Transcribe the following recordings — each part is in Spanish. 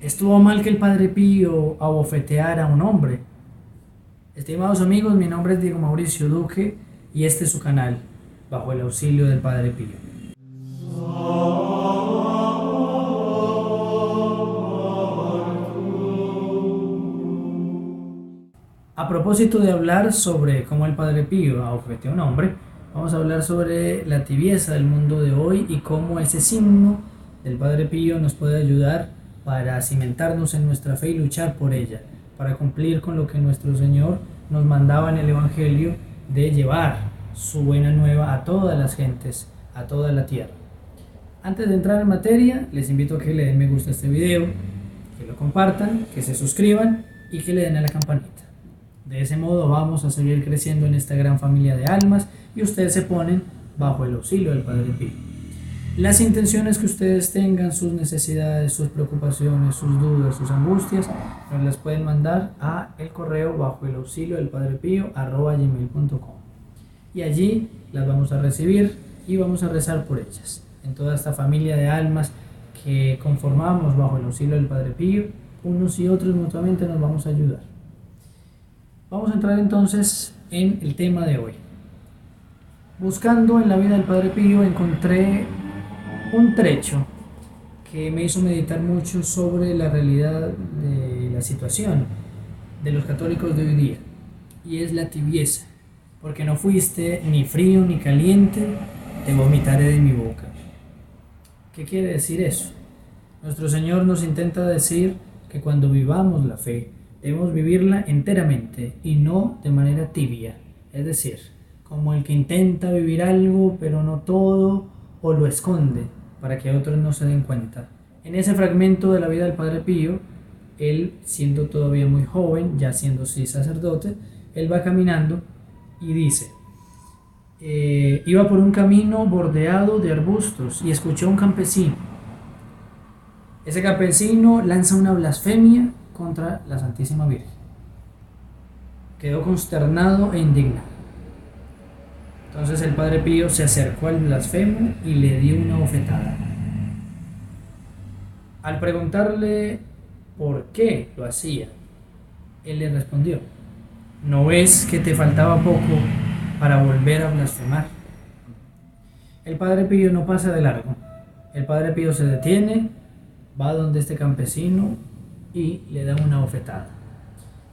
Estuvo mal que el Padre Pío abofeteara a un hombre. Estimados amigos, mi nombre es Diego Mauricio Duque y este es su canal, Bajo el Auxilio del Padre Pío. A propósito de hablar sobre cómo el Padre Pío abofeteó a un hombre, vamos a hablar sobre la tibieza del mundo de hoy y cómo ese signo del Padre Pío nos puede ayudar para cimentarnos en nuestra fe y luchar por ella, para cumplir con lo que nuestro Señor nos mandaba en el Evangelio de llevar su buena nueva a todas las gentes, a toda la tierra. Antes de entrar en materia, les invito a que le den me gusta a este video, que lo compartan, que se suscriban y que le den a la campanita. De ese modo vamos a seguir creciendo en esta gran familia de almas y ustedes se ponen bajo el auxilio del Padre Pío. Las intenciones que ustedes tengan, sus necesidades, sus preocupaciones, sus dudas, sus angustias, nos las pueden mandar a el correo bajo el auxilio del Padre Pío @gmail.com y allí las vamos a recibir y vamos a rezar por ellas. En toda esta familia de almas que conformamos bajo el auxilio del Padre Pío, unos y otros mutuamente nos vamos a ayudar. Vamos a entrar entonces en el tema de hoy. Buscando en la vida del Padre Pío encontré un trecho que me hizo meditar mucho sobre la realidad de la situación de los católicos de hoy día, y es la tibieza. Porque no fuiste ni frío ni caliente, te vomitaré de mi boca. ¿Qué quiere decir eso? Nuestro Señor nos intenta decir que cuando vivamos la fe, debemos vivirla enteramente y no de manera tibia, es decir, como el que intenta vivir algo pero no todo o lo esconde para que otros no se den cuenta. En ese fragmento de la vida del Padre Pío, él siendo todavía muy joven, ya siendo sí sacerdote, él va caminando y dice, iba por un camino bordeado de arbustos y escuchó a un campesino. Ese campesino lanza una blasfemia contra la Santísima Virgen. Quedó consternado e indignado. Entonces el Padre Pío se acercó al blasfemo y le dio una bofetada. Al preguntarle por qué lo hacía, él le respondió, ¿no ves que te faltaba poco para volver a blasfemar? El Padre Pío no pasa de largo. El Padre Pío se detiene, va donde este campesino y le da una bofetada.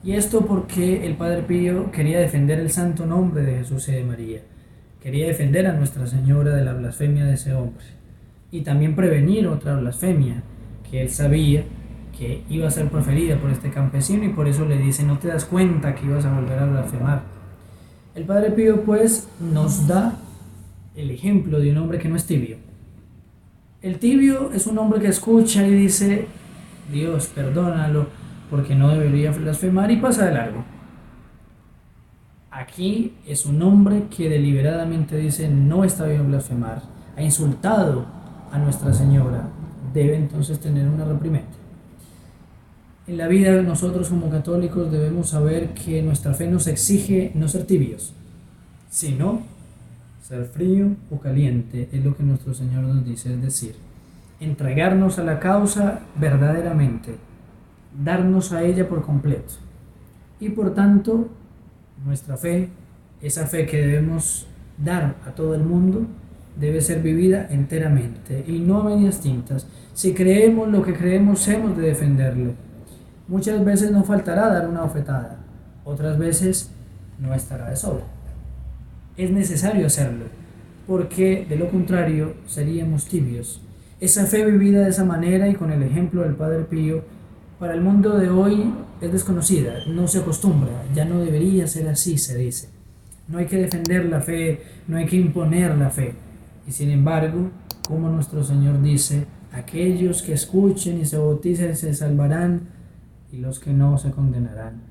Y esto porque el Padre Pío quería defender el santo nombre de Jesús y de María. Quería defender a Nuestra Señora de la blasfemia de ese hombre. Y también prevenir otra blasfemia que él sabía que iba a ser proferida por este campesino, y por eso le dice, ¿no te das cuenta que ibas a volver a blasfemar? El Padre Pío pues nos da el ejemplo de un hombre que no es tibio. El tibio es un hombre que escucha y dice, Dios, perdónalo, porque no debería blasfemar, y pasa de largo. Aquí es un hombre que deliberadamente dice, no está bien blasfemar, ha insultado a Nuestra Señora, debe entonces tener una reprimenda. En la vida nosotros como católicos debemos saber que nuestra fe nos exige no ser tibios, sino ser frío o caliente, es lo que nuestro Señor nos dice, es decir, entregarnos a la causa verdaderamente, darnos a ella por completo. Y por tanto, nuestra fe, esa fe que debemos dar a todo el mundo, debe ser vivida enteramente y no a medias tintas. Si creemos lo que creemos, hemos de defenderlo. Muchas veces nos faltará dar una bofetada, otras veces no estará de sobra. Es necesario hacerlo, porque de lo contrario seríamos tibios. Esa fe vivida de esa manera y con el ejemplo del Padre Pío, para el mundo de hoy es desconocida, no se acostumbra, ya no debería ser así, se dice. No hay que defender la fe, no hay que imponer la fe. Y sin embargo, como nuestro Señor dice, aquellos que escuchen y se bauticen se salvarán, y los que no se condenarán.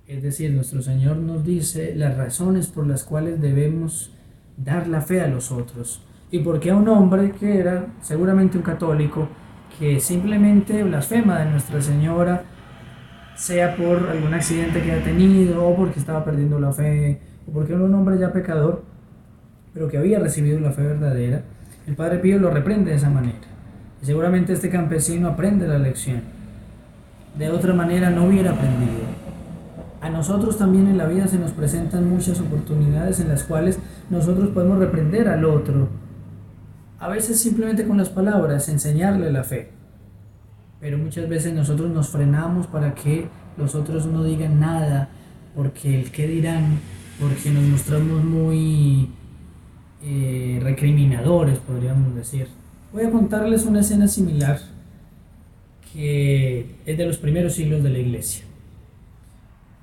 Es decir, nuestro Señor nos dice las razones por las cuales debemos dar la fe a los otros. Y porque a un hombre que era seguramente un católico, que simplemente blasfema de Nuestra Señora, sea por algún accidente que ha tenido, o porque estaba perdiendo la fe, o porque era un hombre ya pecador, pero que había recibido la fe verdadera, el Padre Pío lo reprende de esa manera. Y seguramente este campesino aprende la lección. De otra manera no hubiera aprendido. A nosotros también en la vida se nos presentan muchas oportunidades en las cuales nosotros podemos reprender al otro. A veces simplemente con las palabras, enseñarle la fe. Pero muchas veces nosotros nos frenamos para que los otros no digan nada, porque el qué dirán, porque nos mostramos muy recriminadores, podríamos decir. Voy a contarles una escena similar que es de los primeros siglos de la iglesia.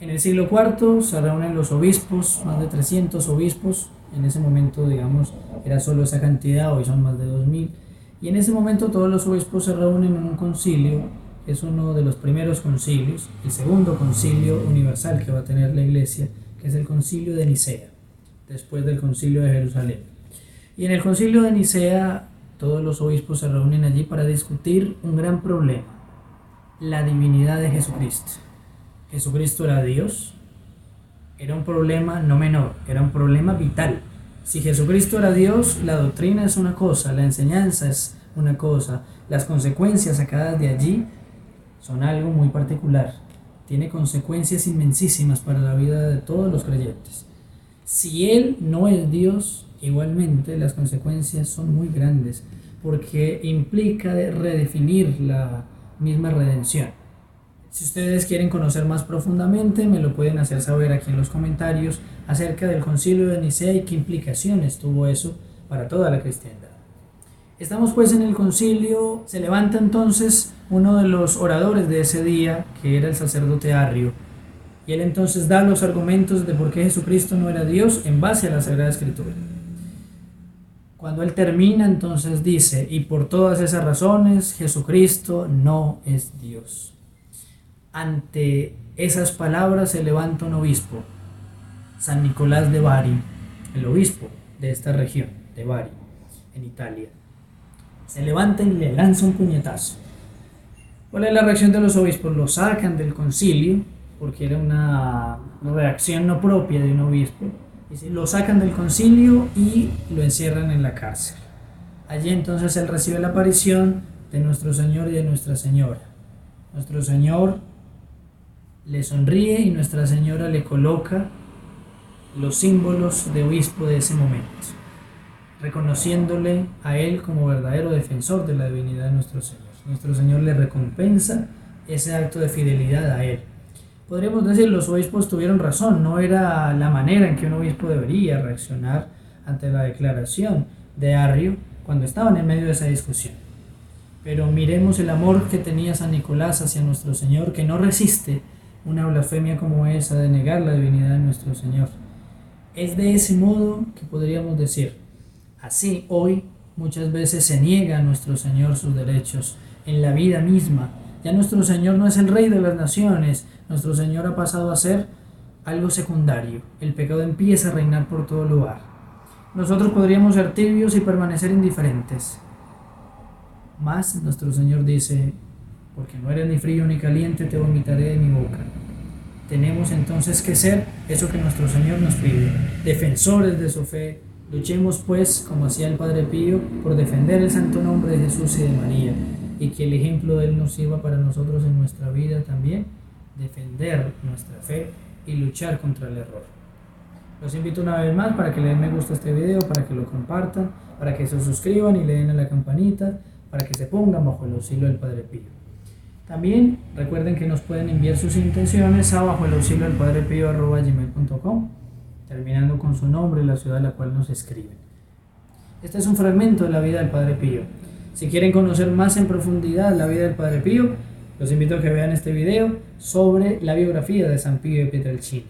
En el siglo IV se reúnen los obispos, más de 300 obispos. En ese momento, digamos, era solo esa cantidad, hoy son más de 2000. Y en ese momento todos los obispos se reúnen en un concilio, que es uno de los primeros concilios, el segundo concilio universal que va a tener la iglesia, que es el concilio de Nicea, después del concilio de Jerusalén. Y en el concilio de Nicea todos los obispos se reúnen allí para discutir un gran problema, la divinidad de Jesucristo. Jesucristo era Dios, era un problema no menor, era un problema vital. Si Jesucristo era Dios, la doctrina es una cosa, la enseñanza es una cosa, las consecuencias sacadas de allí son algo muy particular. Tiene consecuencias inmensísimas para la vida de todos los creyentes. Si Él no es Dios, igualmente las consecuencias son muy grandes, porque implica redefinir la misma redención. Si ustedes quieren conocer más profundamente, me lo pueden hacer saber aquí en los comentarios acerca del concilio de Nicea y qué implicaciones tuvo eso para toda la cristiandad. Estamos pues en el concilio, se levanta entonces uno de los oradores de ese día, que era el sacerdote Arrio, y él entonces da los argumentos de por qué Jesucristo no era Dios en base a la Sagrada Escritura. Cuando él termina, entonces dice, y por todas esas razones, Jesucristo no es Dios. Ante esas palabras se levanta un obispo, San Nicolás de Bari, el obispo de esta región, de Bari, en Italia. Se levanta y le lanza un puñetazo. ¿Cuál es la reacción de los obispos? Lo sacan del concilio, porque era una reacción no propia de un obispo. Lo sacan del concilio y lo encierran en la cárcel. Allí entonces él recibe la aparición de nuestro Señor y de Nuestra Señora. Nuestro Señor le sonríe y Nuestra Señora le coloca los símbolos de obispo de ese momento, reconociéndole a él como verdadero defensor de la divinidad de nuestro Señor. Nuestro Señor le recompensa ese acto de fidelidad a él. Podríamos decir, los obispos tuvieron razón, no era la manera en que un obispo debería reaccionar ante la declaración de Arrio cuando estaban en medio de esa discusión. Pero miremos el amor que tenía San Nicolás hacia nuestro Señor, que no resiste una blasfemia como esa de negar la divinidad de nuestro Señor. Es de ese modo que podríamos decir, así hoy muchas veces se niega a nuestro Señor sus derechos en la vida misma. Ya nuestro Señor no es el Rey de las naciones, nuestro Señor ha pasado a ser algo secundario. El pecado empieza a reinar por todo lugar. Nosotros podríamos ser tibios y permanecer indiferentes. Mas nuestro Señor dice, porque no eres ni frío ni caliente, te vomitaré de mi boca. Tenemos entonces que ser eso que nuestro Señor nos pide, defensores de su fe. Luchemos pues, como hacía el Padre Pío, por defender el santo nombre de Jesús y de María, y que el ejemplo de Él nos sirva para nosotros en nuestra vida también, defender nuestra fe y luchar contra el error. Los invito una vez más para que le den me gusta a este video, para que lo compartan, para que se suscriban y le den a la campanita, para que se pongan bajo el auxilio del Padre Pío. También recuerden que nos pueden enviar sus intenciones a bajo el auxilio del Padre Pío @gmail.com, terminando con su nombre y la ciudad a la cual nos escriben. Este es un fragmento de la vida del Padre Pío. Si quieren conocer más en profundidad la vida del Padre Pío, los invito a que vean este video sobre la biografía de San Pío de Pietrelcina.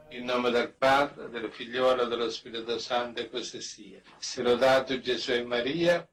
In nome del Padre, del Figliolo e dello Spirito Santo, e così sia. Sia lodato Gesù e Maria.